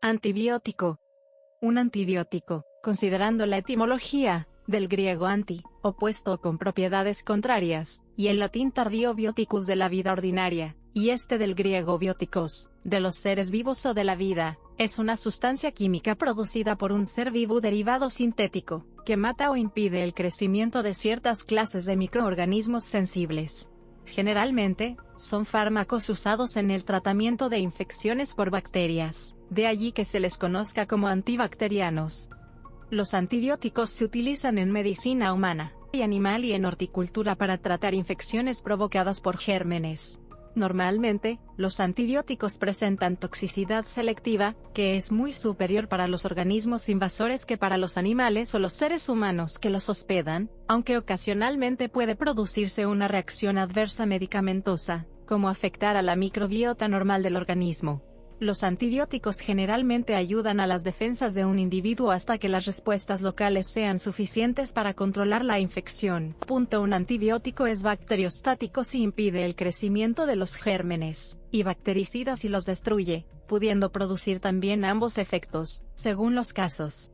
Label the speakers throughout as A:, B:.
A: Antibiótico. Un antibiótico, considerando la etimología, del griego anti, opuesto o con propiedades contrarias, y el latín tardío bioticus de la vida ordinaria, y del griego bióticos, de los seres vivos o de la vida, es una sustancia química producida por un ser vivo derivado sintético, que mata o impide el crecimiento de ciertas clases de microorganismos sensibles. Generalmente, son fármacos usados en el tratamiento de infecciones por bacterias, de allí que se les conozca como antibacterianos. Los antibióticos se utilizan en medicina humana y animal y en horticultura para tratar infecciones provocadas por gérmenes. Normalmente, los antibióticos presentan toxicidad selectiva, que es muy superior para los organismos invasores que para los animales o los seres humanos que los hospedan, aunque ocasionalmente puede producirse una reacción adversa medicamentosa, como afectar a la microbiota normal del organismo. Los antibióticos generalmente ayudan a las defensas de un individuo hasta que las respuestas locales sean suficientes para controlar la infección. Un antibiótico es bacteriostático si impide el crecimiento de los gérmenes, y bactericida si los destruye, pudiendo producir también ambos efectos, según los casos.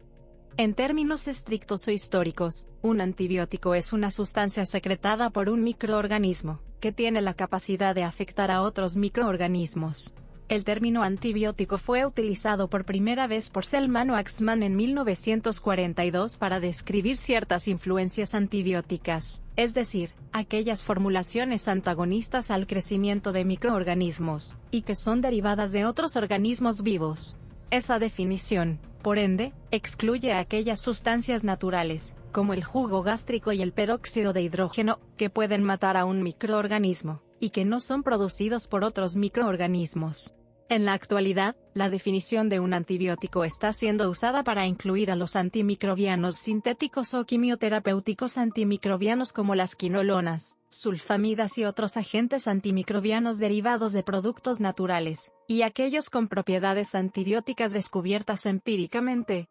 A: En términos estrictos o históricos, un antibiótico es una sustancia secretada por un microorganismo, que tiene la capacidad de afectar a otros microorganismos. El término antibiótico fue utilizado por primera vez por Selman Waksman en 1942 para describir ciertas influencias antibióticas, es decir, aquellas formulaciones antagonistas al crecimiento de microorganismos, y que son derivadas de otros organismos vivos. Esa definición, por ende, excluye a aquellas sustancias naturales, como el jugo gástrico y el peróxido de hidrógeno, que pueden matar a un microorganismo, y que no son producidos por otros microorganismos. En la actualidad, la definición de un antibiótico está siendo usada para incluir a los antimicrobianos sintéticos o quimioterapéuticos antimicrobianos como las quinolonas, sulfamidas y otros agentes antimicrobianos derivados de productos naturales, y aquellos con propiedades antibióticas descubiertas empíricamente.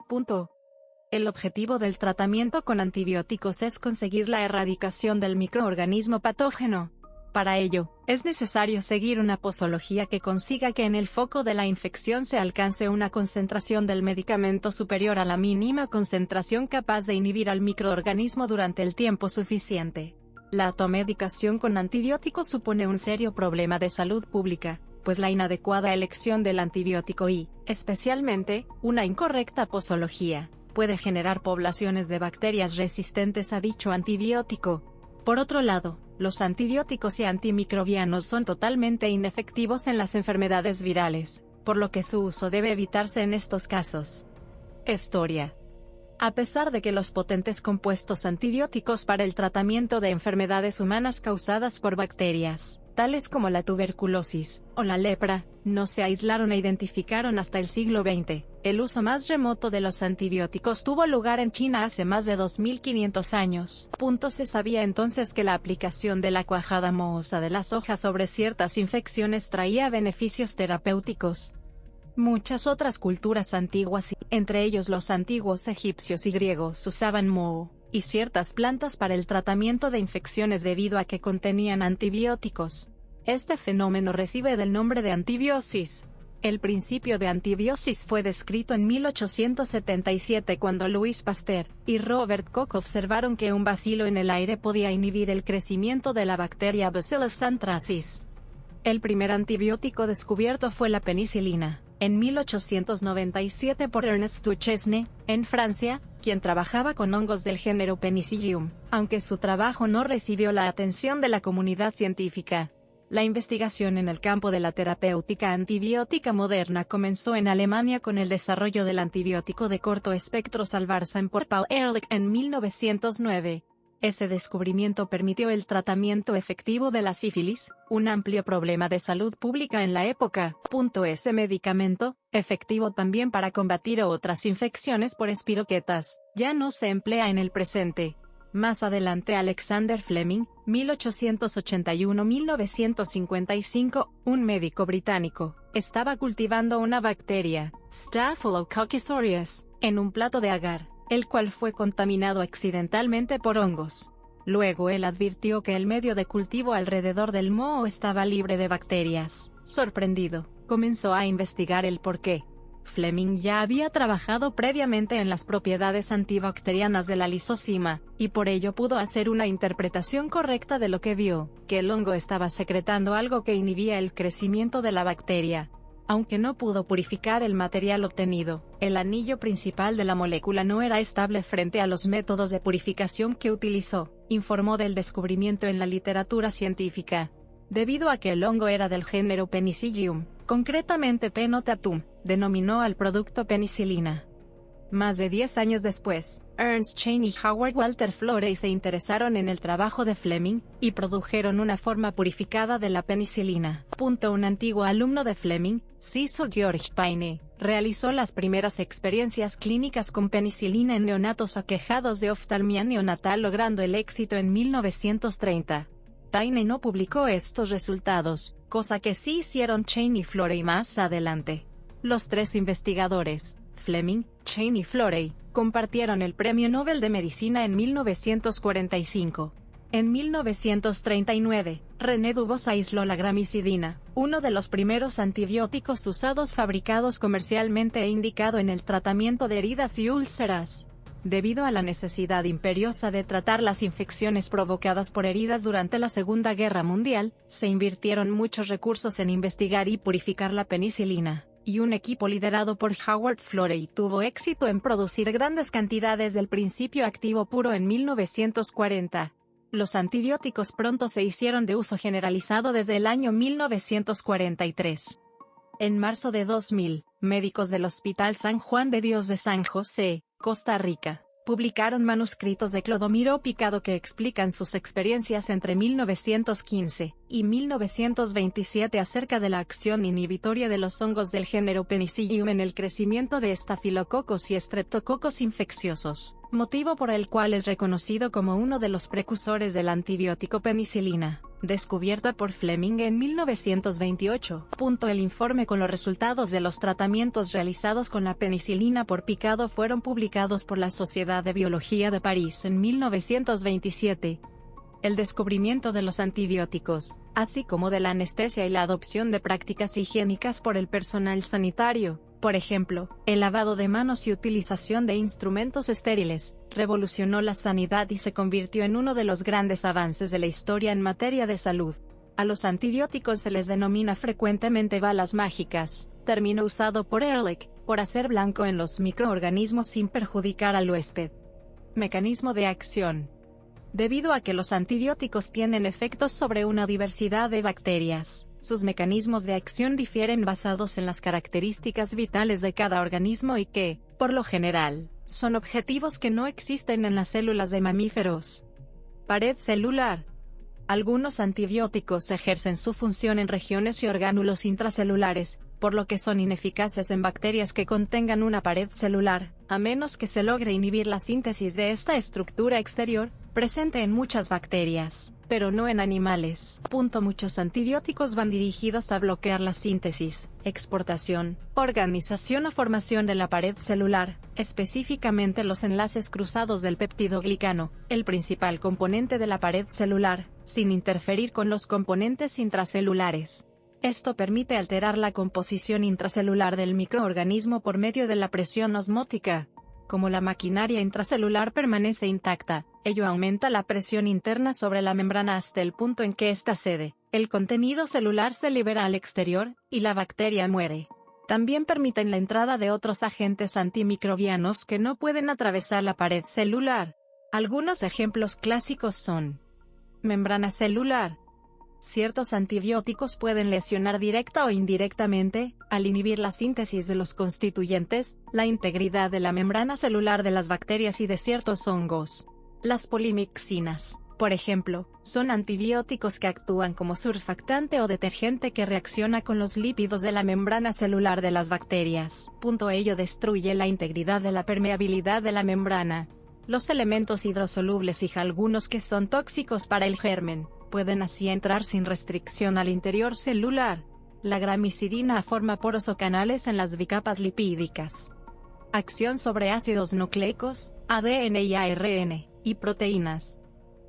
A: El objetivo del tratamiento con antibióticos es conseguir la erradicación del microorganismo patógeno. Para ello, es necesario seguir una posología que consiga que en el foco de la infección se alcance una concentración del medicamento superior a la mínima concentración capaz de inhibir al microorganismo durante el tiempo suficiente. La automedicación con antibióticos supone un serio problema de salud pública, pues la inadecuada elección del antibiótico y, especialmente, una incorrecta posología, puede generar poblaciones de bacterias resistentes a dicho antibiótico. Por otro lado, los antibióticos y antimicrobianos son totalmente inefectivos en las enfermedades virales, por lo que su uso debe evitarse en estos casos. Historia. A pesar de que los potentes compuestos antibióticos para el tratamiento de enfermedades humanas causadas por bacterias, tales como la tuberculosis o la lepra, no se aislaron e identificaron hasta el siglo XX, el uso más remoto de los antibióticos tuvo lugar en China hace más de 2500 años. Se sabía entonces que la aplicación de la cuajada mohosa de las hojas sobre ciertas infecciones traía beneficios terapéuticos. Muchas otras culturas antiguas, entre ellos los antiguos egipcios y griegos, usaban moho y ciertas plantas para el tratamiento de infecciones debido a que contenían antibióticos. Este fenómeno recibe del nombre de antibiosis. El principio de antibiosis fue descrito en 1877 cuando Louis Pasteur y Robert Koch observaron que un bacilo en el aire podía inhibir el crecimiento de la bacteria Bacillus anthracis. El primer antibiótico descubierto fue la penicilina, en 1897 por Ernest Duchesne, en Francia, quien trabajaba con hongos del género Penicillium, aunque su trabajo no recibió la atención de la comunidad científica. La investigación en el campo de la terapéutica antibiótica moderna comenzó en Alemania con el desarrollo del antibiótico de corto espectro Salvarsan por Paul Ehrlich en 1909. Ese descubrimiento permitió el tratamiento efectivo de la sífilis, un amplio problema de salud pública en la época. Ese medicamento, efectivo también para combatir otras infecciones por espiroquetas, ya no se emplea en el presente. Más adelante Alexander Fleming, 1881-1955, un médico británico, estaba cultivando una bacteria, Staphylococcus aureus, en un plato de agar, el cual fue contaminado accidentalmente por hongos. Luego él advirtió que el medio de cultivo alrededor del moho estaba libre de bacterias. Sorprendido, comenzó a investigar el porqué. Fleming ya había trabajado previamente en las propiedades antibacterianas de la lisocima, y por ello pudo hacer una interpretación correcta de lo que vio, que el hongo estaba secretando algo que inhibía el crecimiento de la bacteria. Aunque no pudo purificar el material obtenido, el anillo principal de la molécula no era estable frente a los métodos de purificación que utilizó, informó del descubrimiento en la literatura científica. Debido a que el hongo era del género Penicillium, concretamente P. notatum, denominó al producto penicilina. Más de 10 años después, Ernst Chain y Howard Walter Florey se interesaron en el trabajo de Fleming, y produjeron una forma purificada de la penicilina. Un antiguo alumno de Fleming, Cecil George Payne, realizó las primeras experiencias clínicas con penicilina en neonatos aquejados de oftalmia neonatal, logrando el éxito en 1930. Payne no publicó estos resultados, cosa que sí hicieron Chain y Florey más adelante. Los tres investigadores, Fleming, Chain y Florey, compartieron el Premio Nobel de Medicina en 1945. En 1939, René Dubos aisló la gramicidina, uno de los primeros antibióticos usados fabricados comercialmente e indicado en el tratamiento de heridas y úlceras. Debido a la necesidad imperiosa de tratar las infecciones provocadas por heridas durante la Segunda Guerra Mundial, se invirtieron muchos recursos en investigar y purificar la penicilina, y un equipo liderado por Howard Florey tuvo éxito en producir grandes cantidades del principio activo puro en 1940. Los antibióticos pronto se hicieron de uso generalizado desde el año 1943. En marzo de 2000, médicos del Hospital San Juan de Dios de San José, Costa Rica, publicaron manuscritos de Clodomiro Picado que explican sus experiencias entre 1915 y 1927 acerca de la acción inhibitoria de los hongos del género Penicillium en el crecimiento de estafilococos y estreptococos infecciosos, motivo por el cual es reconocido como uno de los precursores del antibiótico penicilina, descubierta por Fleming en 1928. El informe con los resultados de los tratamientos realizados con la penicilina por picado fueron publicados por la Sociedad de Biología de París en 1927. El descubrimiento de los antibióticos, así como de la anestesia y la adopción de prácticas higiénicas por el personal sanitario, por ejemplo, el lavado de manos y utilización de instrumentos estériles, revolucionó la sanidad y se convirtió en uno de los grandes avances de la historia en materia de salud. A los antibióticos se les denomina frecuentemente balas mágicas, término usado por Ehrlich, por hacer blanco en los microorganismos sin perjudicar al huésped. Mecanismo de acción. Debido a que los antibióticos tienen efectos sobre una diversidad de bacterias, sus mecanismos de acción difieren basados en las características vitales de cada organismo y que, por lo general, son objetivos que no existen en las células de mamíferos. Pared celular. Algunos antibióticos ejercen su función en regiones y orgánulos intracelulares, por lo que son ineficaces en bacterias que contengan una pared celular, a menos que se logre inhibir la síntesis de esta estructura exterior, presente en muchas bacterias, pero no en animales. Muchos antibióticos van dirigidos a bloquear la síntesis, exportación, organización o formación de la pared celular, específicamente los enlaces cruzados del peptidoglicano, el principal componente de la pared celular, sin interferir con los componentes intracelulares. Esto permite alterar la composición intracelular del microorganismo por medio de la presión osmótica. Como la maquinaria intracelular permanece intacta, ello aumenta la presión interna sobre la membrana hasta el punto en que ésta cede, el contenido celular se libera al exterior, y la bacteria muere. También permiten la entrada de otros agentes antimicrobianos que no pueden atravesar la pared celular. Algunos ejemplos clásicos son: membrana celular. Ciertos antibióticos pueden lesionar directa o indirectamente, al inhibir la síntesis de los constituyentes, la integridad de la membrana celular de las bacterias y de ciertos hongos. Las polimixinas, por ejemplo, son antibióticos que actúan como surfactante o detergente que reacciona con los lípidos de la membrana celular de las bacterias. Ello destruye la integridad de la permeabilidad de la membrana. Los elementos hidrosolubles y algunos que son tóxicos para el germen, pueden así entrar sin restricción al interior celular. La gramicidina forma poros o canales en las bicapas lipídicas. Acción sobre ácidos nucleicos, ADN y ARN, y proteínas.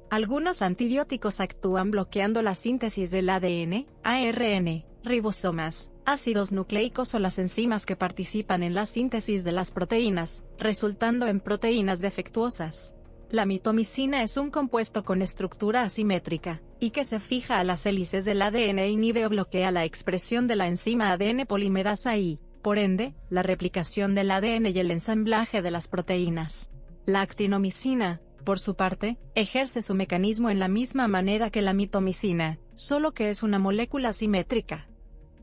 A: Algunos antibióticos actúan bloqueando la síntesis del ADN, ARN, ribosomas, ácidos nucleicos o las enzimas que participan en la síntesis de las proteínas, resultando en proteínas defectuosas. La mitomicina es un compuesto con estructura asimétrica, y que se fija a las hélices del ADN e inhibe o bloquea la expresión de la enzima ADN polimerasa y, por ende, la replicación del ADN y el ensamblaje de las proteínas. La actinomicina, por su parte, ejerce su mecanismo en la misma manera que la mitomicina, solo que es una molécula simétrica.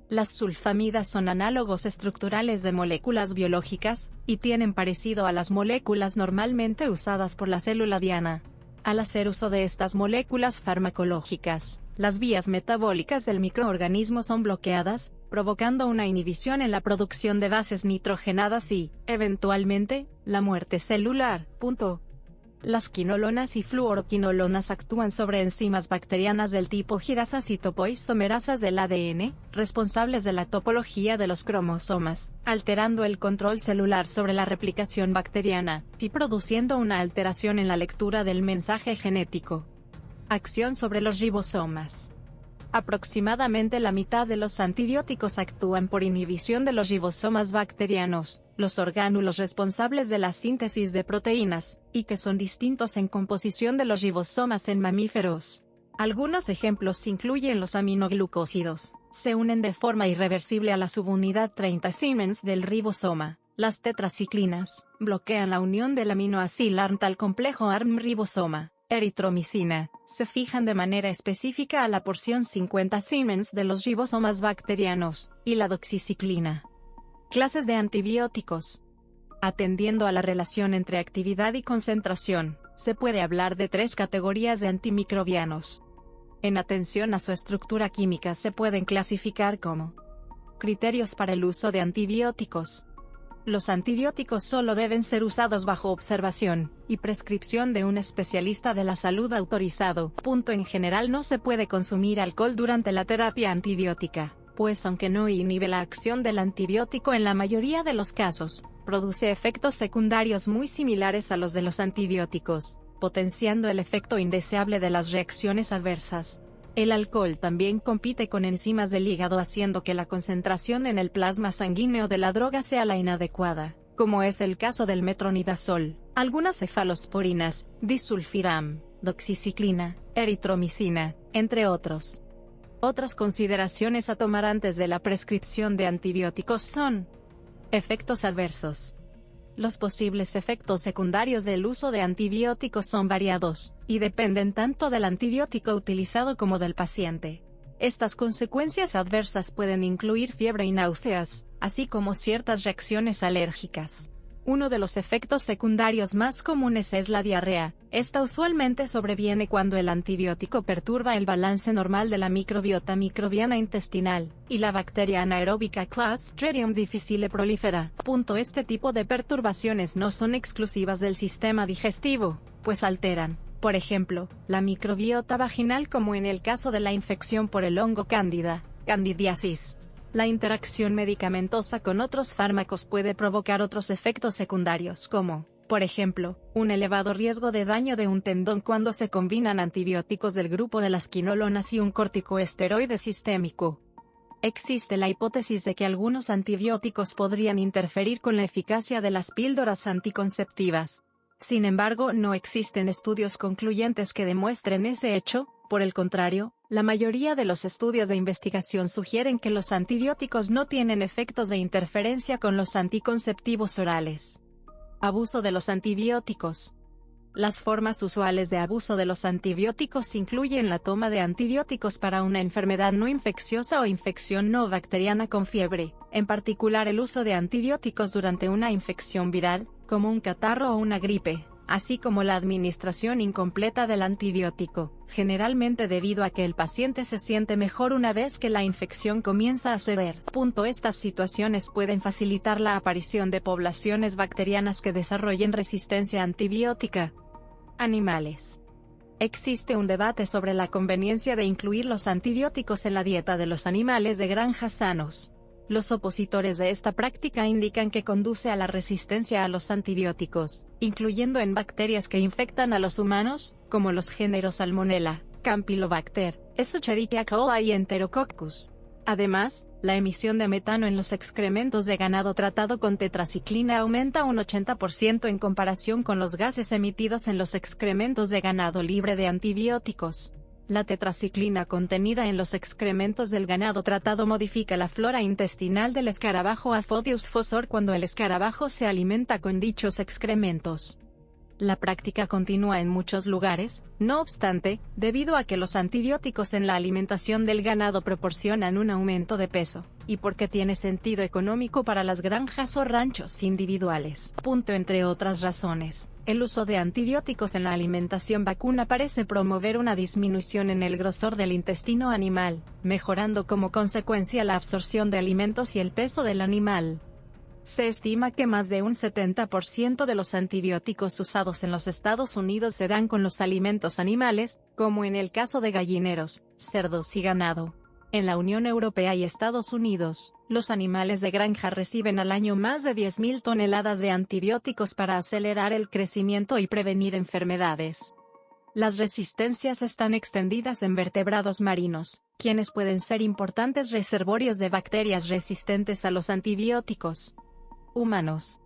A: Las sulfamidas son análogos estructurales de moléculas biológicas, y tienen parecido a las moléculas normalmente usadas por la célula diana. Al hacer uso de estas moléculas farmacológicas, las vías metabólicas del microorganismo son bloqueadas, provocando una inhibición en la producción de bases nitrogenadas y, eventualmente, la muerte celular. Las quinolonas y fluoroquinolonas actúan sobre enzimas bacterianas del tipo girasas y topoisomerasas del ADN, responsables de la topología de los cromosomas, alterando el control celular sobre la replicación bacteriana, y produciendo una alteración en la lectura del mensaje genético. Acción sobre los ribosomas. Aproximadamente la mitad de los antibióticos actúan por inhibición de los ribosomas bacterianos, los orgánulos responsables de la síntesis de proteínas, y que son distintos en composición de los ribosomas en mamíferos. Algunos ejemplos incluyen los aminoglucósidos, se unen de forma irreversible a la subunidad 30 Siemens del ribosoma. Las tetraciclinas bloquean la unión del aminoácido ARN al complejo ARN-ribosoma. Eritromicina, se fijan de manera específica a la porción 50 Siemens de los ribosomas bacterianos, y la doxiciclina. Clases de antibióticos. Atendiendo a la relación entre actividad y concentración, se puede hablar de 3 categorías de antimicrobianos. En atención a su estructura química se pueden clasificar como criterios para el uso de antibióticos. Los antibióticos solo deben ser usados bajo observación y prescripción de un especialista de la salud autorizado. En general no se puede consumir alcohol durante la terapia antibiótica, pues aunque no inhibe la acción del antibiótico en la mayoría de los casos, produce efectos secundarios muy similares a los de los antibióticos, potenciando el efecto indeseable de las reacciones adversas. El alcohol también compite con enzimas del hígado, haciendo que la concentración en el plasma sanguíneo de la droga sea la inadecuada, como es el caso del metronidazol, algunas cefalosporinas, disulfiram, doxiciclina, eritromicina, entre otros. Otras consideraciones a tomar antes de la prescripción de antibióticos son: efectos adversos. Los posibles efectos secundarios del uso de antibióticos son variados, y dependen tanto del antibiótico utilizado como del paciente. Estas consecuencias adversas pueden incluir fiebre y náuseas, así como ciertas reacciones alérgicas. Uno de los efectos secundarios más comunes es la diarrea. Esta usualmente sobreviene cuando el antibiótico perturba el balance normal de la microbiota microbiana intestinal, y la bacteria anaeróbica Clostridium difficile prolifera. Este tipo de perturbaciones no son exclusivas del sistema digestivo, pues alteran, por ejemplo, la microbiota vaginal, como en el caso de la infección por el hongo cándida, candidiasis. La interacción medicamentosa con otros fármacos puede provocar otros efectos secundarios como, por ejemplo, un elevado riesgo de daño de un tendón cuando se combinan antibióticos del grupo de las quinolonas y un corticoesteroide sistémico. Existe la hipótesis de que algunos antibióticos podrían interferir con la eficacia de las píldoras anticonceptivas. Sin embargo, no existen estudios concluyentes que demuestren ese hecho. Por el contrario, la mayoría de los estudios de investigación sugieren que los antibióticos no tienen efectos de interferencia con los anticonceptivos orales. Abuso de los antibióticos. Las formas usuales de abuso de los antibióticos incluyen la toma de antibióticos para una enfermedad no infecciosa o infección no bacteriana con fiebre, en particular el uso de antibióticos durante una infección viral, como un catarro o una gripe, así como la administración incompleta del antibiótico, generalmente debido a que el paciente se siente mejor una vez que la infección comienza a ceder. Estas situaciones pueden facilitar la aparición de poblaciones bacterianas que desarrollen resistencia antibiótica. Animales. Existe un debate sobre la conveniencia de incluir los antibióticos en la dieta de los animales de granja sanos. Los opositores de esta práctica indican que conduce a la resistencia a los antibióticos, incluyendo en bacterias que infectan a los humanos, como los géneros Salmonella, Campylobacter, Escherichia coli y Enterococcus. Además, La emisión de metano en los excrementos de ganado tratado con tetraciclina aumenta un 80% en comparación con los gases emitidos en los excrementos de ganado libre de antibióticos. La tetraciclina contenida en los excrementos del ganado tratado modifica la flora intestinal del escarabajo Aphodius fossor cuando el escarabajo se alimenta con dichos excrementos. La práctica continúa en muchos lugares, no obstante, debido a que los antibióticos en la alimentación del ganado proporcionan un aumento de peso, y porque tiene sentido económico para las granjas o ranchos individuales. Entre otras razones, el uso de antibióticos en la alimentación vacuna parece promover una disminución en el grosor del intestino animal, mejorando como consecuencia la absorción de alimentos y el peso del animal. Se estima que más de un 70% de los antibióticos usados en los Estados Unidos se dan con los alimentos animales, como en el caso de gallineros, cerdos y ganado. En la Unión Europea y Estados Unidos, los animales de granja reciben al año más de 10.000 toneladas de antibióticos para acelerar el crecimiento y prevenir enfermedades. Las resistencias están extendidas en vertebrados marinos, quienes pueden ser importantes reservorios de bacterias resistentes a los antibióticos. Humanos.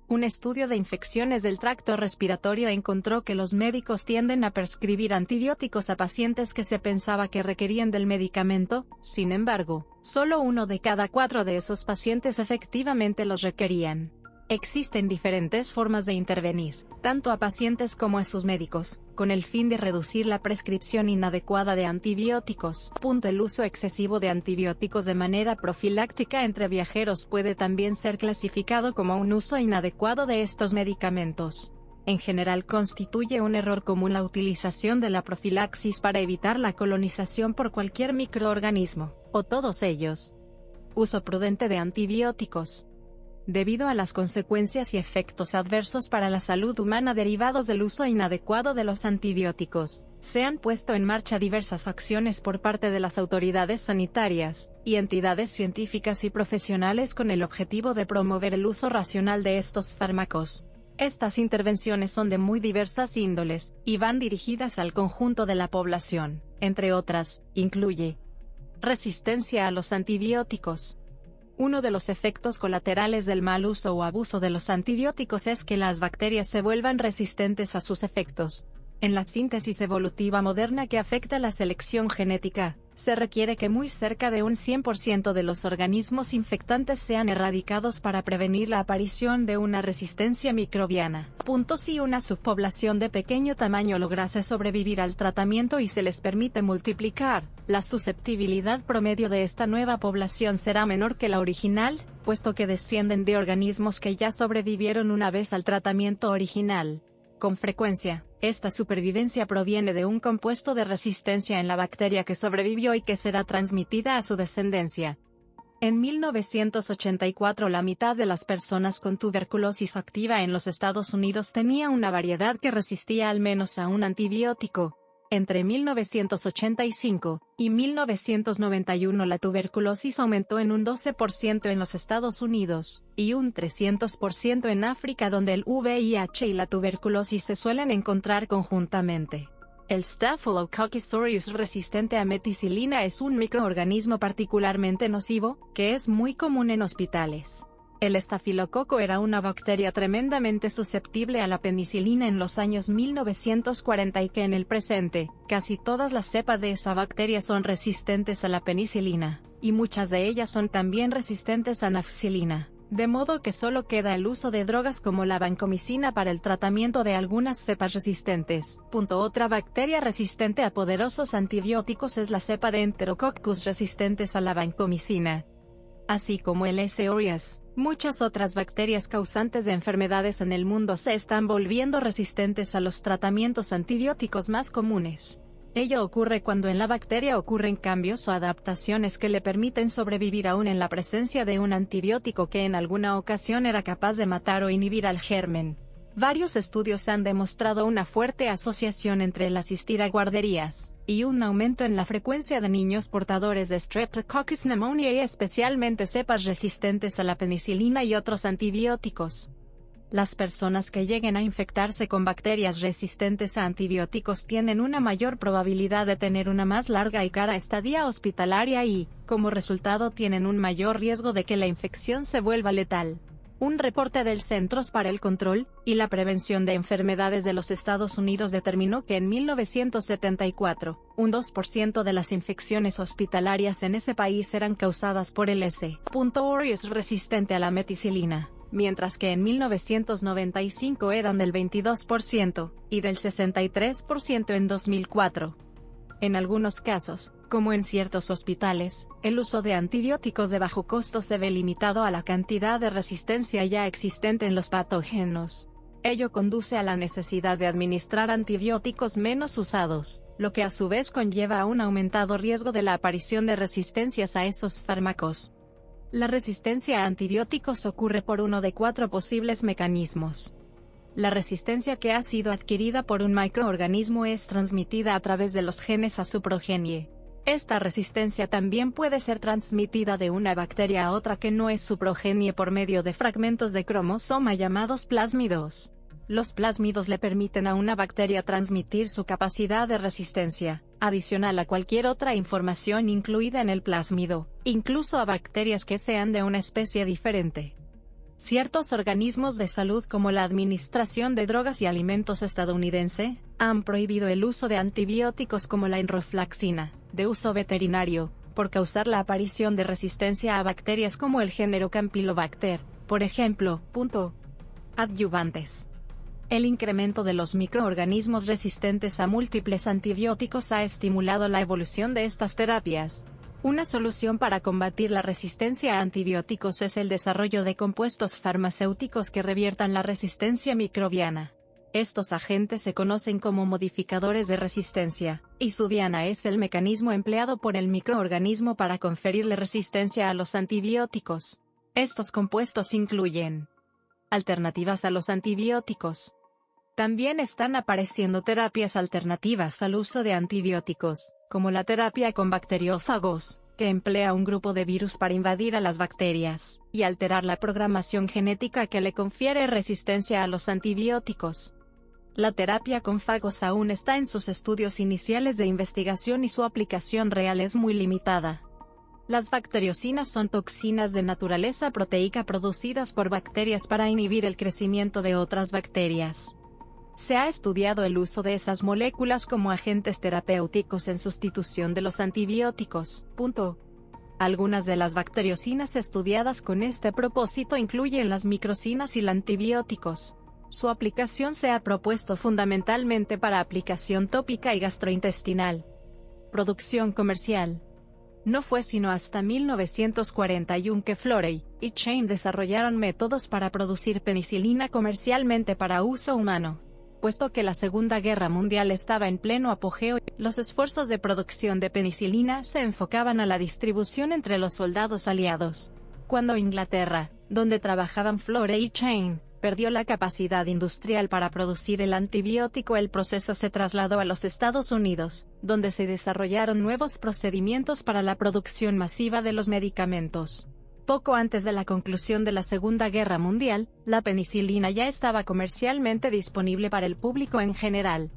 A: Un estudio de infecciones del tracto respiratorio encontró que los médicos tienden a prescribir antibióticos a pacientes que se pensaba que requerían del medicamento. Sin embargo, solo 1 de cada 4 de esos pacientes efectivamente los requerían. Existen diferentes formas de intervenir, tanto a pacientes como a sus médicos, con el fin de reducir la prescripción inadecuada de antibióticos. El uso excesivo de antibióticos de manera profiláctica entre viajeros puede también ser clasificado como un uso inadecuado de estos medicamentos. En general constituye un error común la utilización de la profilaxis para evitar la colonización por cualquier microorganismo, o todos ellos. Uso prudente de antibióticos. Debido a las consecuencias y efectos adversos para la salud humana derivados del uso inadecuado de los antibióticos, se han puesto en marcha diversas acciones por parte de las autoridades sanitarias y entidades científicas y profesionales con el objetivo de promover el uso racional de estos fármacos. Estas intervenciones son de muy diversas índoles, y van dirigidas al conjunto de la población. Entre otras, incluye resistencia a los antibióticos. Uno de los efectos colaterales del mal uso o abuso de los antibióticos es que las bacterias se vuelvan resistentes a sus efectos. En la síntesis evolutiva moderna que afecta la selección genética, se requiere que muy cerca de un 100% de los organismos infectantes sean erradicados para prevenir la aparición de una resistencia microbiana. Si una subpoblación de pequeño tamaño lograse sobrevivir al tratamiento y se les permite multiplicar, la susceptibilidad promedio de esta nueva población será menor que la original, puesto que descienden de organismos que ya sobrevivieron una vez al tratamiento original. Con frecuencia, esta supervivencia proviene de un compuesto de resistencia en la bacteria que sobrevivió y que será transmitida a su descendencia. En 1984 la mitad de las personas con tuberculosis activa en los Estados Unidos tenía una variedad que resistía al menos a un antibiótico. Entre 1985 y 1991 la tuberculosis aumentó en un 12% en los Estados Unidos, y un 300% en África donde el VIH y la tuberculosis se suelen encontrar conjuntamente. El Staphylococcus aureus resistente a meticilina es un microorganismo particularmente nocivo, que es muy común en hospitales. El estafilococo era una bacteria tremendamente susceptible a la penicilina en los años 1940 y que en el presente, casi todas las cepas de esa bacteria son resistentes a la penicilina, y muchas de ellas son también resistentes a nafcilina, de modo que solo queda el uso de drogas como la vancomicina para el tratamiento de algunas cepas resistentes. Otra bacteria resistente a poderosos antibióticos es la cepa de Enterococcus resistentes a la vancomicina. Así como el S. aureus, muchas otras bacterias causantes de enfermedades en el mundo se están volviendo resistentes a los tratamientos antibióticos más comunes. Ello ocurre cuando en la bacteria ocurren cambios o adaptaciones que le permiten sobrevivir aún en la presencia de un antibiótico que en alguna ocasión era capaz de matar o inhibir al germen. Varios estudios han demostrado una fuerte asociación entre el asistir a guarderías y un aumento en la frecuencia de niños portadores de Streptococcus pneumoniae y especialmente cepas resistentes a la penicilina y otros antibióticos. Las personas que lleguen a infectarse con bacterias resistentes a antibióticos tienen una mayor probabilidad de tener una más larga y cara estadía hospitalaria y, como resultado, tienen un mayor riesgo de que la infección se vuelva letal. Un reporte del Centros para el Control y la Prevención de Enfermedades de los Estados Unidos determinó que en 1974, un 2% de las infecciones hospitalarias en ese país eran causadas por el S. aureus resistente a la meticilina, mientras que en 1995 eran del 22% y del 63% en 2004. En algunos casos, como en ciertos hospitales, el uso de antibióticos de bajo costo se ve limitado a la cantidad de resistencia ya existente en los patógenos. Ello conduce a la necesidad de administrar antibióticos menos usados, lo que a su vez conlleva a un aumentado riesgo de la aparición de resistencias a esos fármacos. La resistencia a antibióticos ocurre por uno de 4 posibles mecanismos. La resistencia que ha sido adquirida por un microorganismo es transmitida a través de los genes a su progenie. Esta resistencia también puede ser transmitida de una bacteria a otra que no es su progenie por medio de fragmentos de cromosoma llamados plásmidos. Los plásmidos le permiten a una bacteria transmitir su capacidad de resistencia, adicional a cualquier otra información incluida en el plásmido, incluso a bacterias que sean de una especie diferente. Ciertos organismos de salud como la Administración de Drogas y Alimentos estadounidense, han prohibido el uso de antibióticos como la enrofloxacina, de uso veterinario, por causar la aparición de resistencia a bacterias como el género Campylobacter, por ejemplo. Adyuvantes. El incremento de los microorganismos resistentes a múltiples antibióticos ha estimulado la evolución de estas terapias. Una solución para combatir la resistencia a antibióticos es el desarrollo de compuestos farmacéuticos que reviertan la resistencia microbiana. Estos agentes se conocen como modificadores de resistencia, y su diana es el mecanismo empleado por el microorganismo para conferirle resistencia a los antibióticos. Estos compuestos incluyen alternativas a los antibióticos. También están apareciendo terapias alternativas al uso de antibióticos, como la terapia con bacteriófagos, que emplea un grupo de virus para invadir a las bacterias y alterar la programación genética que le confiere resistencia a los antibióticos. La terapia con fagos aún está en sus estudios iniciales de investigación y su aplicación real es muy limitada. Las bacteriocinas son toxinas de naturaleza proteica producidas por bacterias para inhibir el crecimiento de otras bacterias. Se ha estudiado el uso de esas moléculas como agentes terapéuticos en sustitución de los antibióticos. Algunas de las bacteriocinas estudiadas con este propósito incluyen las microcinas y los antibióticos. Su aplicación se ha propuesto fundamentalmente para aplicación tópica y gastrointestinal. Producción comercial. No fue sino hasta 1941 que Florey y Chain desarrollaron métodos para producir penicilina comercialmente para uso humano. Puesto que la Segunda Guerra Mundial estaba en pleno apogeo, los esfuerzos de producción de penicilina se enfocaban a la distribución entre los soldados aliados. Cuando Inglaterra, donde trabajaban Florey y Chain, perdió la capacidad industrial para producir el antibiótico, el proceso se trasladó a los Estados Unidos, donde se desarrollaron nuevos procedimientos para la producción masiva de los medicamentos. Poco antes de la conclusión de la Segunda Guerra Mundial, la penicilina ya estaba comercialmente disponible para el público en general.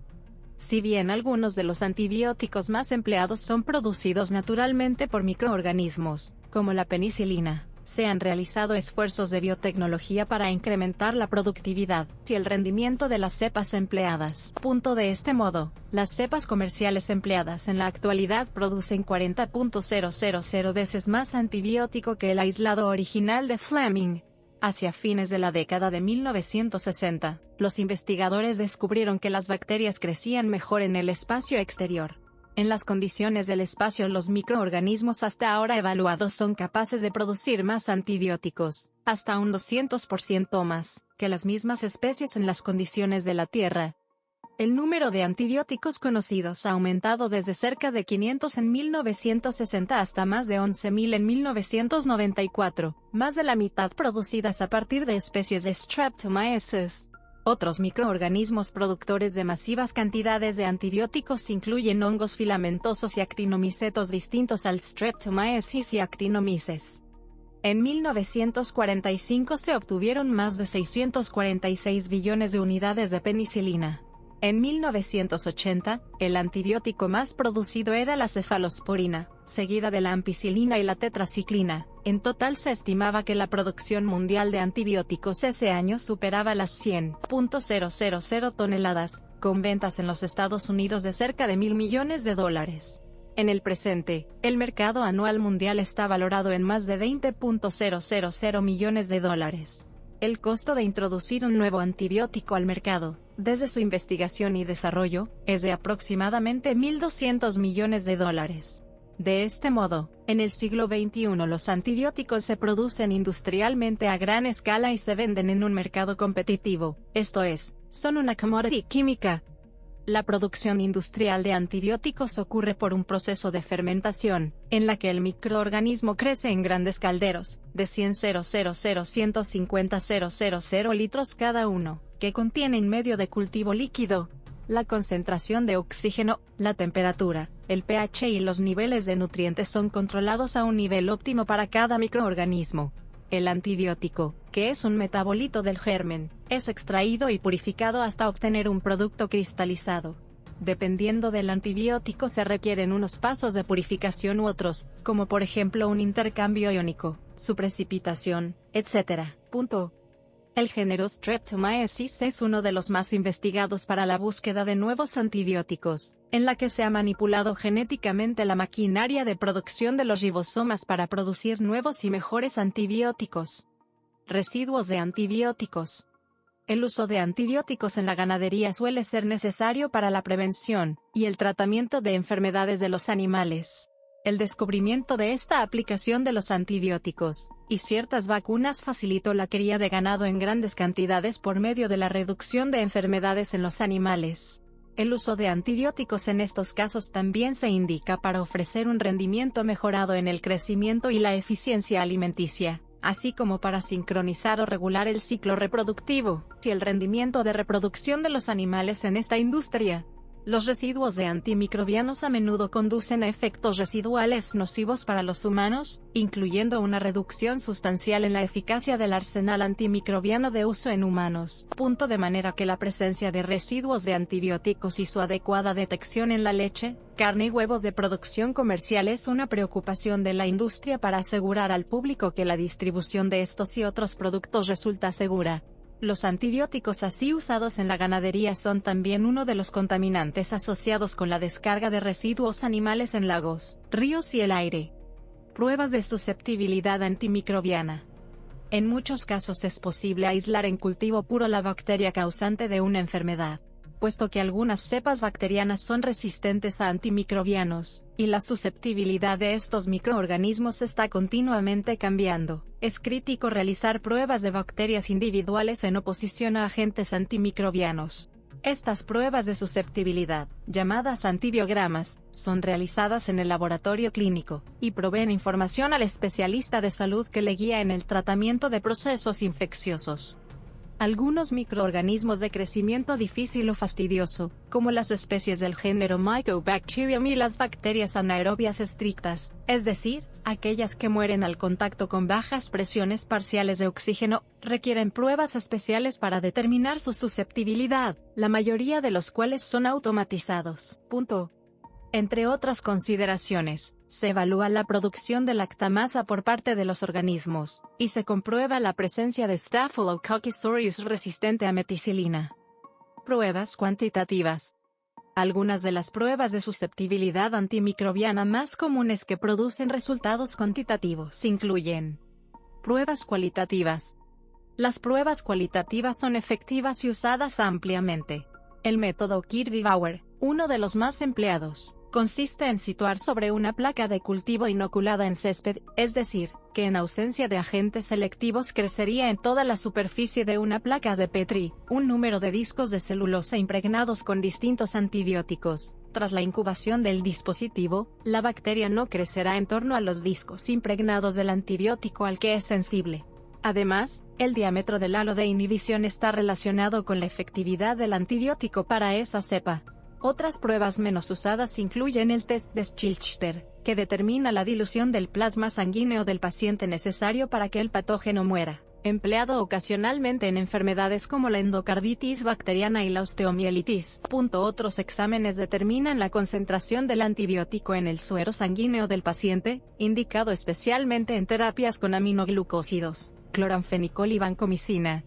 A: Si bien algunos de los antibióticos más empleados son producidos naturalmente por microorganismos, como la penicilina, se han realizado esfuerzos de biotecnología para incrementar la productividad y el rendimiento de las cepas empleadas. De este modo, las cepas comerciales empleadas en la actualidad producen 40.000 veces más antibiótico que el aislado original de Fleming. Hacia fines de la década de 1960, los investigadores descubrieron que las bacterias crecían mejor en el espacio exterior. En las condiciones del espacio, los microorganismos hasta ahora evaluados son capaces de producir más antibióticos, hasta un 200% más, que las mismas especies en las condiciones de la Tierra. El número de antibióticos conocidos ha aumentado desde cerca de 500 en 1960 hasta más de 11.000 en 1994, más de la mitad producidas a partir de especies de Streptomyces. Otros microorganismos productores de masivas cantidades de antibióticos incluyen hongos filamentosos y actinomicetos distintos al Streptomyces y Actinomyces. En 1945 se obtuvieron más de 646 billones de unidades de penicilina. En 1980, el antibiótico más producido era la cefalosporina, seguida de la ampicilina y la tetraciclina. En total se estimaba que la producción mundial de antibióticos ese año superaba las 100.000 toneladas, con ventas en los Estados Unidos de cerca de $1.000 millones. En el presente, el mercado anual mundial está valorado en más de $20.000 millones. El costo de introducir un nuevo antibiótico al mercado, desde su investigación y desarrollo, es de aproximadamente $1.200 millones. De este modo, en el siglo XXI los antibióticos se producen industrialmente a gran escala y se venden en un mercado competitivo, esto es, son una commodity química. La producción industrial de antibióticos ocurre por un proceso de fermentación, en la que el microorganismo crece en grandes calderos, de 150.000 litros cada uno, que contienen medio de cultivo líquido. La concentración de oxígeno, la temperatura, el pH y los niveles de nutrientes son controlados a un nivel óptimo para cada microorganismo. El antibiótico, que es un metabolito del germen, es extraído y purificado hasta obtener un producto cristalizado. Dependiendo del antibiótico se requieren unos pasos de purificación u otros, como por ejemplo un intercambio iónico, su precipitación, etc. El género Streptomyces es uno de los más investigados para la búsqueda de nuevos antibióticos, en la que se ha manipulado genéticamente la maquinaria de producción de los ribosomas para producir nuevos y mejores antibióticos. Residuos de antibióticos. El uso de antibióticos en la ganadería suele ser necesario para la prevención y el tratamiento de enfermedades de los animales. El descubrimiento de esta aplicación de los antibióticos y ciertas vacunas facilitó la cría de ganado en grandes cantidades por medio de la reducción de enfermedades en los animales. El uso de antibióticos en estos casos también se indica para ofrecer un rendimiento mejorado en el crecimiento y la eficiencia alimenticia, así como para sincronizar o regular el ciclo reproductivo y el rendimiento de reproducción de los animales en esta industria. Los residuos de antimicrobianos a menudo conducen a efectos residuales nocivos para los humanos, incluyendo una reducción sustancial en la eficacia del arsenal antimicrobiano de uso en humanos. De manera que la presencia de residuos de antibióticos y su adecuada detección en la leche, carne y huevos de producción comercial es una preocupación de la industria para asegurar al público que la distribución de estos y otros productos resulta segura. Los antibióticos así usados en la ganadería son también uno de los contaminantes asociados con la descarga de residuos animales en lagos, ríos y el aire. Pruebas de susceptibilidad antimicrobiana. En muchos casos es posible aislar en cultivo puro la bacteria causante de una enfermedad, puesto que algunas cepas bacterianas son resistentes a antimicrobianos, y la susceptibilidad de estos microorganismos está continuamente cambiando. Es crítico realizar pruebas de bacterias individuales en oposición a agentes antimicrobianos. Estas pruebas de susceptibilidad, llamadas antibiogramas, son realizadas en el laboratorio clínico, y proveen información al especialista de salud que le guía en el tratamiento de procesos infecciosos. Algunos microorganismos de crecimiento difícil o fastidioso, como las especies del género Mycobacterium y las bacterias anaerobias estrictas, es decir, aquellas que mueren al contacto con bajas presiones parciales de oxígeno, requieren pruebas especiales para determinar su susceptibilidad, la mayoría de los cuales son automatizados. Entre otras consideraciones, se evalúa la producción de lactamasa por parte de los organismos, y se comprueba la presencia de Staphylococcus aureus resistente a meticilina. Pruebas cuantitativas. Algunas de las pruebas de susceptibilidad antimicrobiana más comunes que producen resultados cuantitativos incluyen pruebas cualitativas. Las pruebas cualitativas son efectivas y usadas ampliamente. El método Kirby-Bauer, uno de los más empleados, consiste en situar sobre una placa de cultivo inoculada en césped, es decir, que en ausencia de agentes selectivos crecería en toda la superficie de una placa de Petri, un número de discos de celulosa impregnados con distintos antibióticos. Tras la incubación del dispositivo, la bacteria no crecerá en torno a los discos impregnados del antibiótico al que es sensible. Además, el diámetro del halo de inhibición está relacionado con la efectividad del antibiótico para esa cepa. Otras pruebas menos usadas incluyen el test de Schilchter, que determina la dilución del plasma sanguíneo del paciente necesario para que el patógeno muera, empleado ocasionalmente en enfermedades como la endocarditis bacteriana y la osteomielitis. Otros exámenes determinan la concentración del antibiótico en el suero sanguíneo del paciente, indicado especialmente en terapias con aminoglucósidos, cloranfenicol y vancomicina.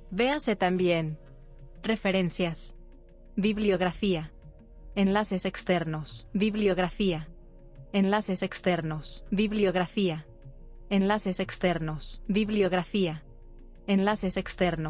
A: Véase también. Referencias. Bibliografía. Enlaces externos. Bibliografía. Enlaces externos. Bibliografía. Enlaces externos. Bibliografía. Enlaces externos.